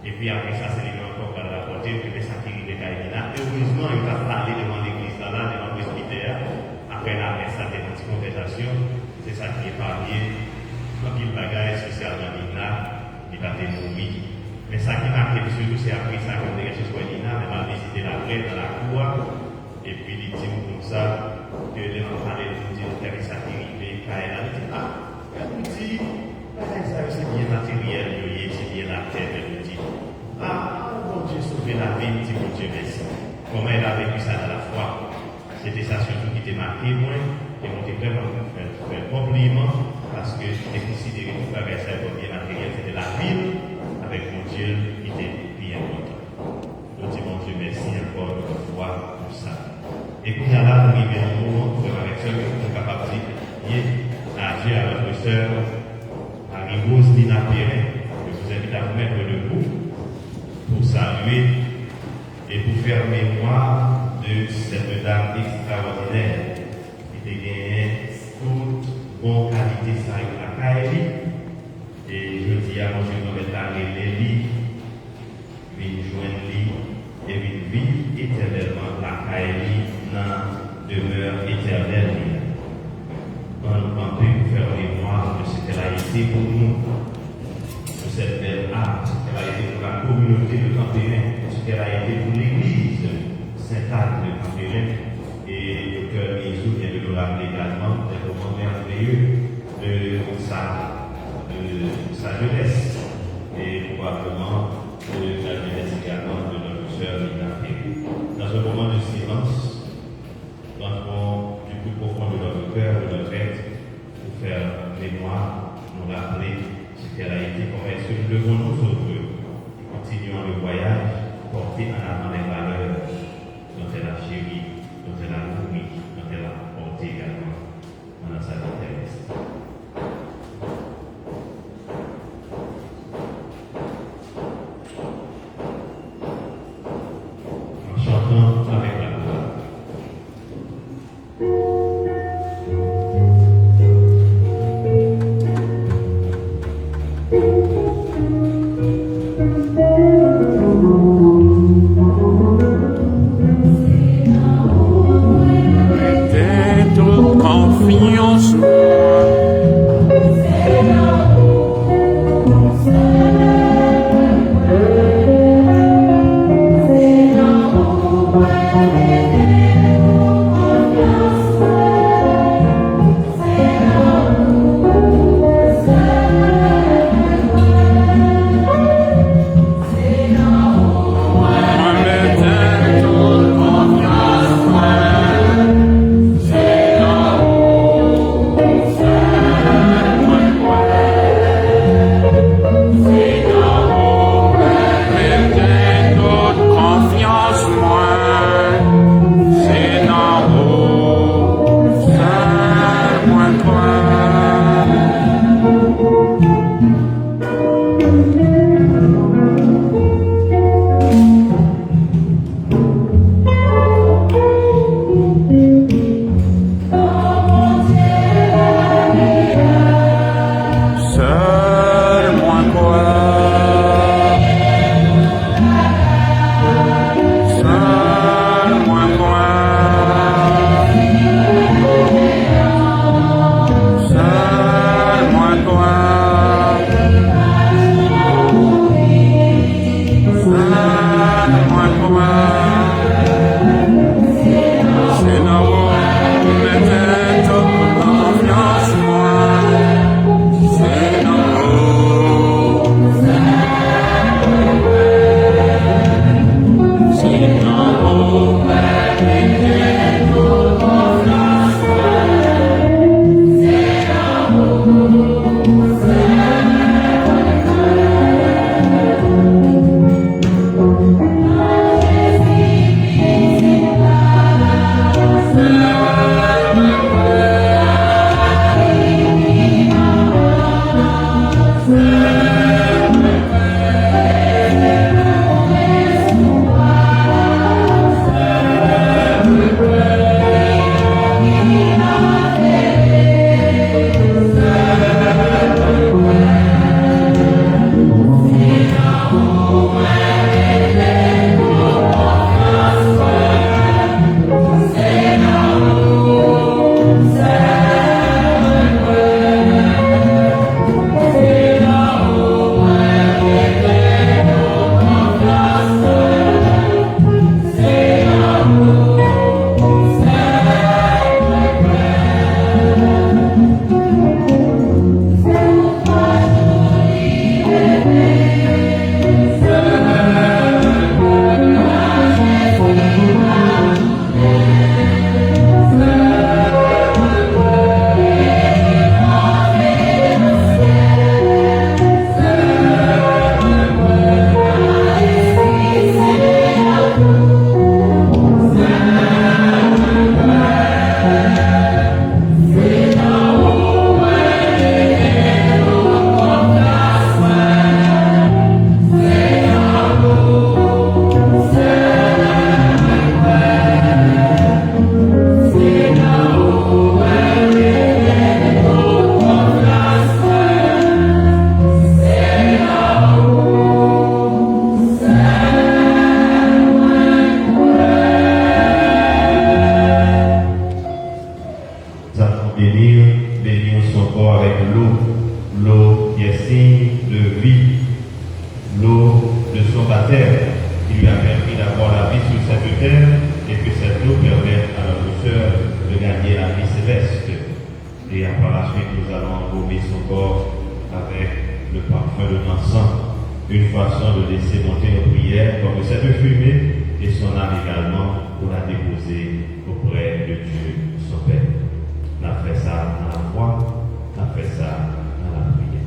Et puis après ça, c'est les gens encore qui ont rapporté, puis les gens qui arrivent à Kaïna. Heureusement, ils ont parlé devant l'église là, devant le presbytère. Après la messe, ça a été une petite contestation. C'est ça qui est parlé. Donc, il bagaille spécialement Nina, il va être nourri. Mais ça qui m'a fait surtout, c'est après ça qu'on est chez soi Nina, elle m'a visité la vraie dans la cour. Et puis, il dit comme ça, que les gens parlaient de dire qu'il y avait ça qui arrivait, Kaïna. Il dit, elle dit, c'est bien matériel, c'est bien la terre, elle dit. Bon Dieu, sauver la vie, dit mon Dieu, merci. Comment elle a vécu ça dans la foi? C'était ça surtout qui était marqué, moi, et on était vraiment fait compliment, parce que j'ai considéré tout le ça comme bien matériel, c'était la ville, avec mon Dieu, qui était bien important. Donc, dis mon Dieu, merci encore une fois pour ça. Et puis, là, nous arrivons au moment où frère avec soeur, nous sommes capables de dire à Dieu, à notre soeur, Marie-Rose Lina Perrin, que je vous invite à vous mettre debout pour saluer et pour faire mémoire de cette dame extraordinaire qui a gagné toute bonne qualité de la Kaili. Et je dis à mon Dieu, nous allons arrêter lui, une joindre lui et une vie éternellement la Kaili dans demeure éternelle. On nous pour faire mémoire de ce qu'elle a été pour nous, de cette belle âme, ce qu'elle a été pour la communauté de Campérin, ce qu'elle a été pour l'église Sainte-Anne de Campérin. Et le cœur Nizou vient de nous rappeler également des moments merveilleux de sa jeunesse et probablement de la jeunesse également de notre sœur Lina Perrin. Dans un moment de silence, rentrons du plus profond de notre cœur, de notre être, pour faire mémoire, nous rappeler ce qu'elle a été, comment est-ce que nous devons nous autres, continuons le voyage, porter en avant les valeurs dont elle a chéri, dont elle a nourri, dont elle a porté également pendant sa vie terrestre. En chantant avec la voix. Confiance Moi. bénir son corps avec l'eau qui est signe de vie, l'eau de son baptême, qui lui a permis d'avoir la vie sur cette terre et que cette eau permette à notre sœur de gagner la vie céleste. Et par la suite, nous allons embaumer son corps avec le parfum de l'encens, une façon de laisser monter nos prières comme cette fumée et son âme également pour la déposer auprès de Dieu, son Père. On a fait ça dans la foi, on a fait ça dans la prière.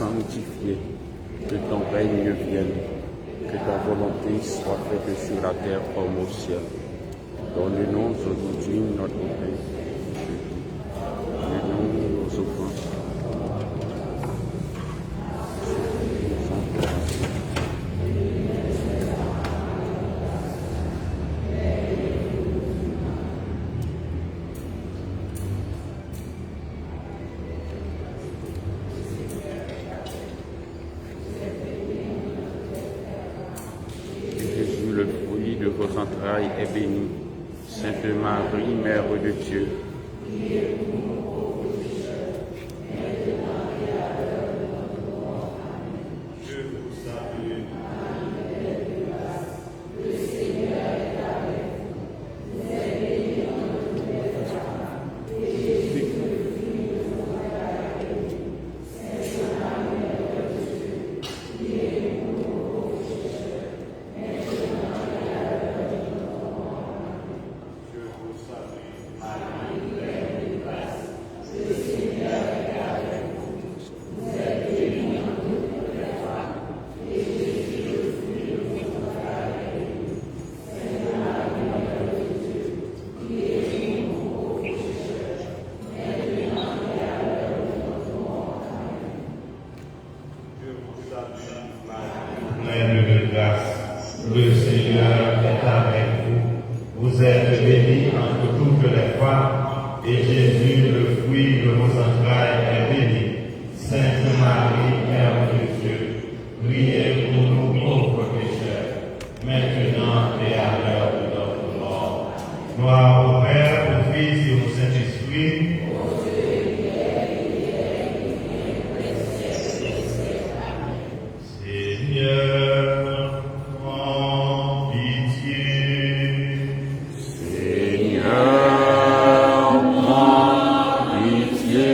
sanctifié, que ton règne vienne, que ta volonté soit faite sur la terre comme au ciel. Donne-nous aujourd'hui notre pain. Pardonne-nous nos offenses. Jésus, le fruit de vos entrailles, est béni. Sainte Marie, Mère de Dieu, Je vous salue. Pleine de grâce, le Seigneur est avec vous. Vous êtes bénie entre toutes les femmes, et Jésus, le fruit de vos entrailles, est béni. Sainte Marie, Mère de Dieu, priez pour nous pauvres pécheurs, maintenant et à l'heure de notre mort. Gloire au Père, au Fils et au Saint-Esprit. Seigneur, en pitié. Seigneur, prends pitié.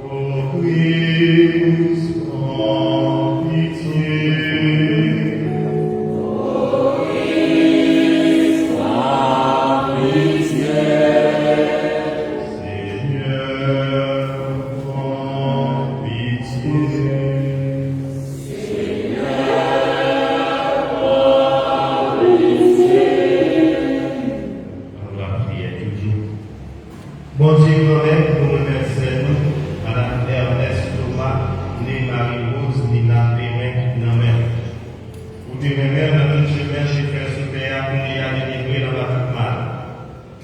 Ô Christ, en pitié. Prends pitié. Seigneur, en pitié. On va prier toujours. Bon Dieu, nous remercions Madame Ernest Thomas, née Marie-Rose, Nina Périn, Namen. Pour te remercier dans toute chemin, j'ai fait ce père pour y aller livrer dans la toute mal.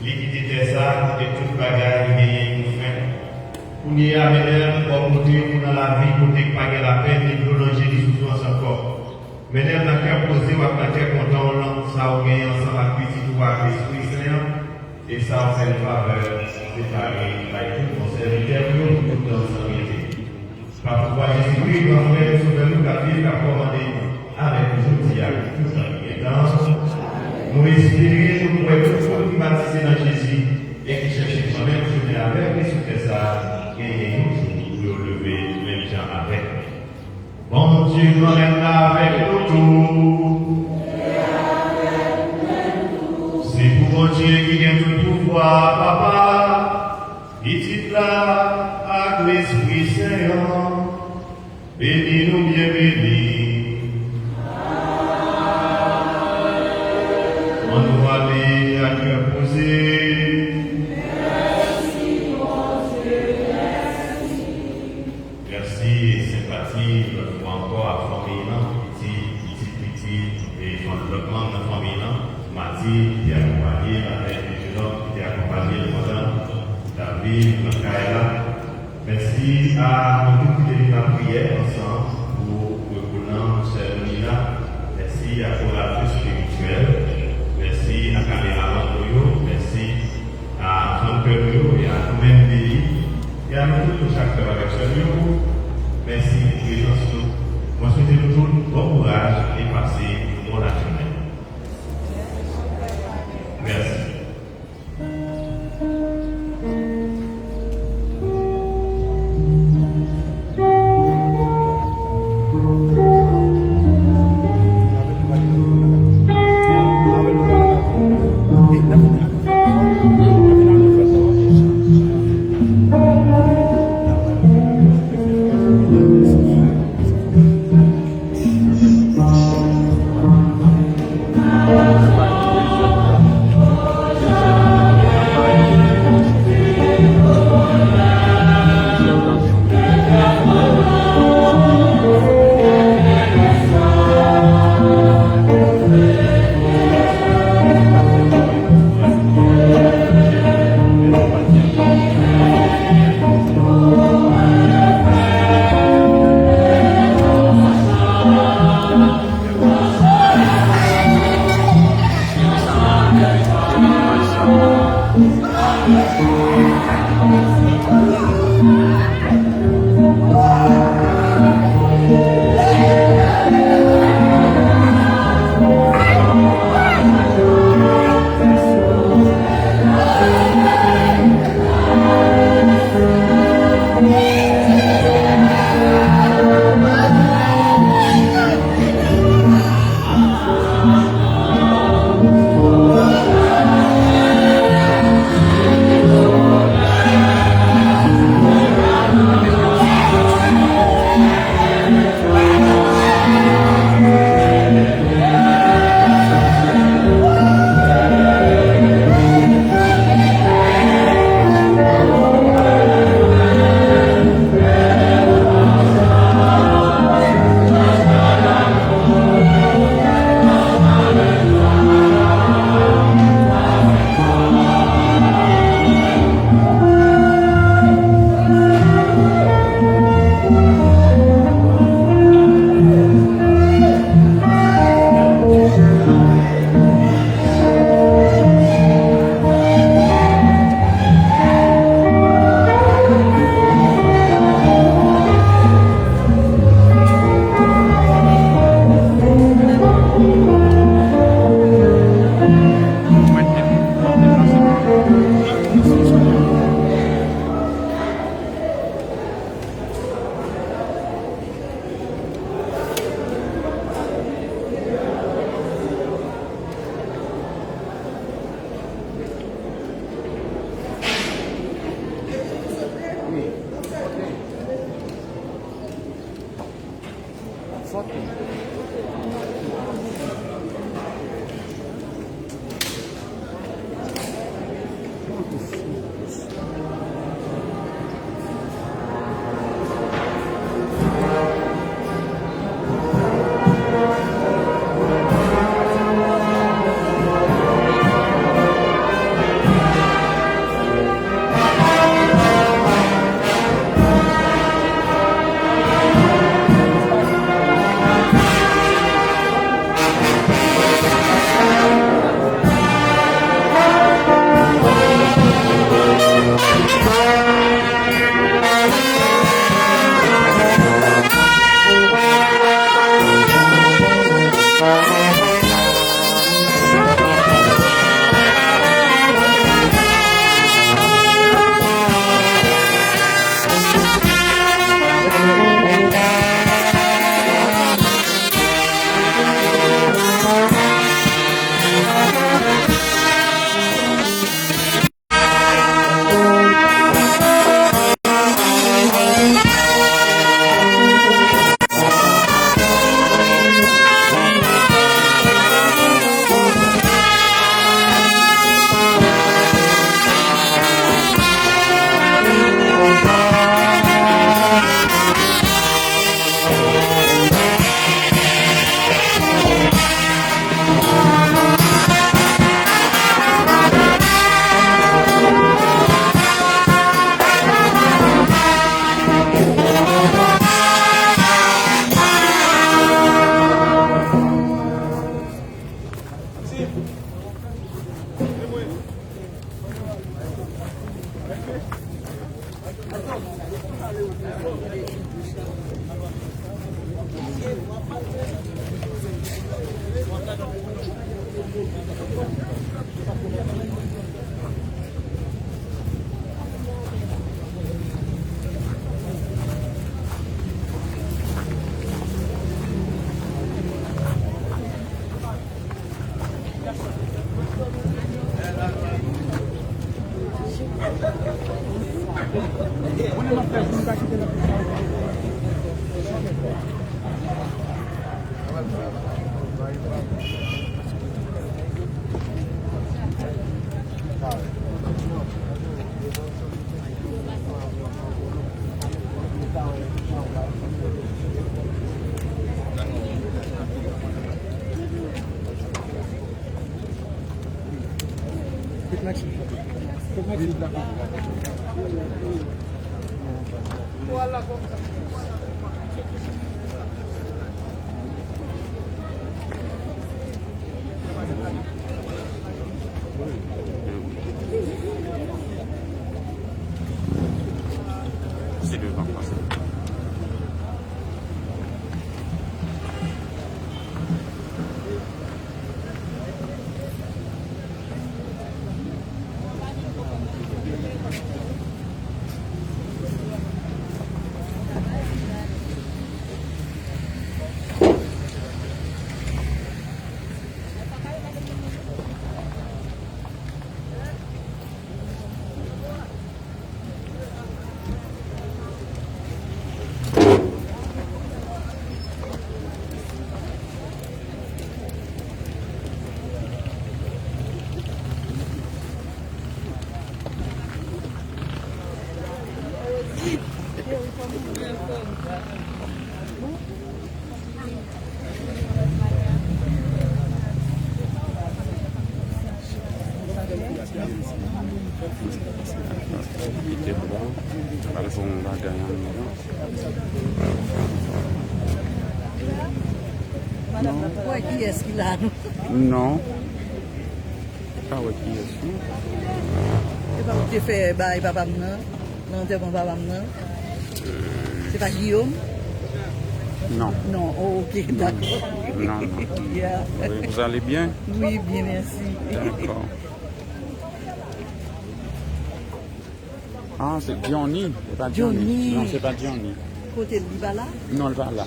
L'équité ça, et toute bagarre, il nous fait. Pour y aller, pour monter dans la vie, pour te payer la peine, et prolonger les souffrances encore. Maintenant, dans le cœur posé, on va être content, ça va gagner ensemble avec petit pouvoir l'Esprit Saint, et ça va faire une faveur séparée par tout mon serviteur, pour tout dans sa vie. Par pouvoir Jésus-Christ, nous avons sauvé nous, car il a commandé avec nous, tout ça qui est dans nous espérer, nous pouvons tous qui baptisés dans Jésus, et qui cherchent quand-même journée avec, et sous ça, gagner nous, pour lever même gens avec. Bon Dieu, nous sommes avec nous tous. C'est pour mon Dieu qui vient tout pouvoir, Papa. Il dit là, à l'Esprit Saint, bénis-nous bien bénis. On nous va aller à cœur posé. Merci et sympathie, notre fois encore à famille, petit, et développement de la famille, Mathilde, qui a accompagné la mère de Jérôme, qui a accompagné le madame, David, Makaela. Merci à nous tous qui avons prié ensemble pour le nom de cérémonie-là. Merci à Coratus spirituel. Merci à Caméra Landoyo. Merci à Jean-Pierre et à nous-mêmes pays. Et à nous tous, chaque fois avec ce lieu. Merci pour présence. Moi, je souhaite nous tous bon courage et passer une bonne journée. Merci. C'est devant. C'était bon. Kalau nggak ada yang Ouais, qui est-ce qu'il a? non. Pas ouais, qui est-ce? C'est pas qui fait bail papa maintenant. Non, t'es bon papa maintenant. C'est pas Guillaume? Non. Non, oh, ok, d'accord. Non, non. Yeah. Oui, vous allez bien? Oui, bien, merci. D'accord. Ah, c'est Johnny. C'est pas Johnny. Johnny. Non, c'est pas Johnny. Côté de Libala? Non, il va là.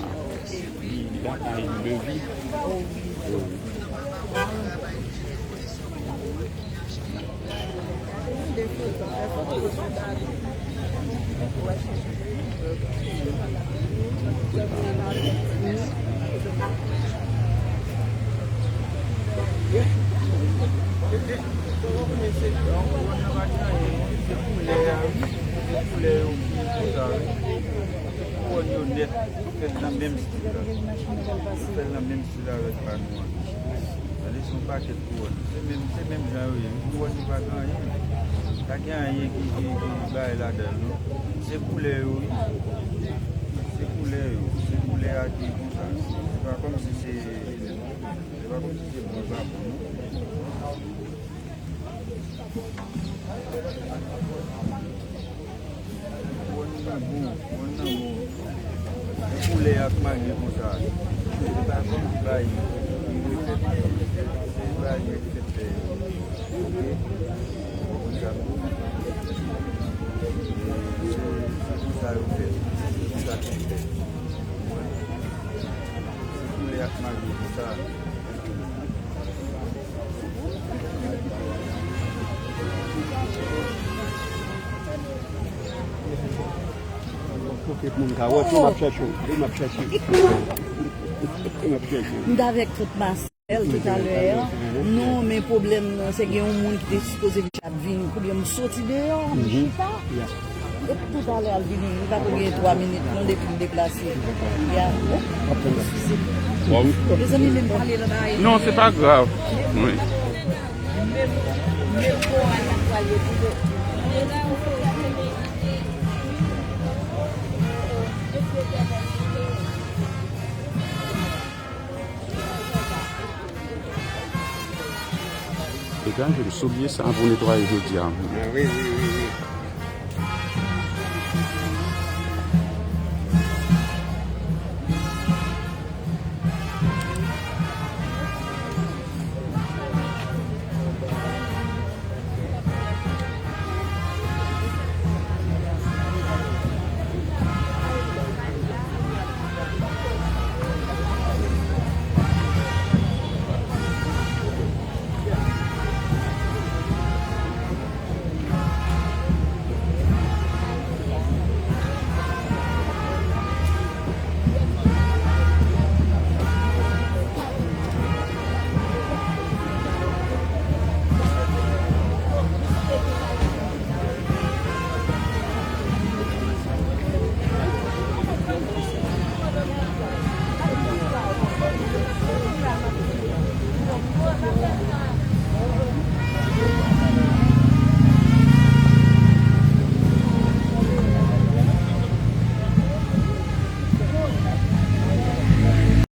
Il a une levée. fait la même chose avec la noix. Ils sont pas que pour c'est même genre pour ne pas gagner. Quand il y a rien qui va là-dedans, c'est pour les à dire comme ça. C'est pas comme si c'est bon ça pour nous. Pour les à manger comme ça. C'est pas comme si c'est Avec toute ma tout à l'heure, non, mais problème, c'est qu'il y a un monde qui est supposé venir pour bien me sortir dehors, je sais pas. Et tout à l'heure, il va pour 3 minutes, non, depuis me déplacer. Les amis, même parler là-bas. Non, c'est pas grave. Oui. Et quand je vais oublier ça pour nettoyer le diable. Oui.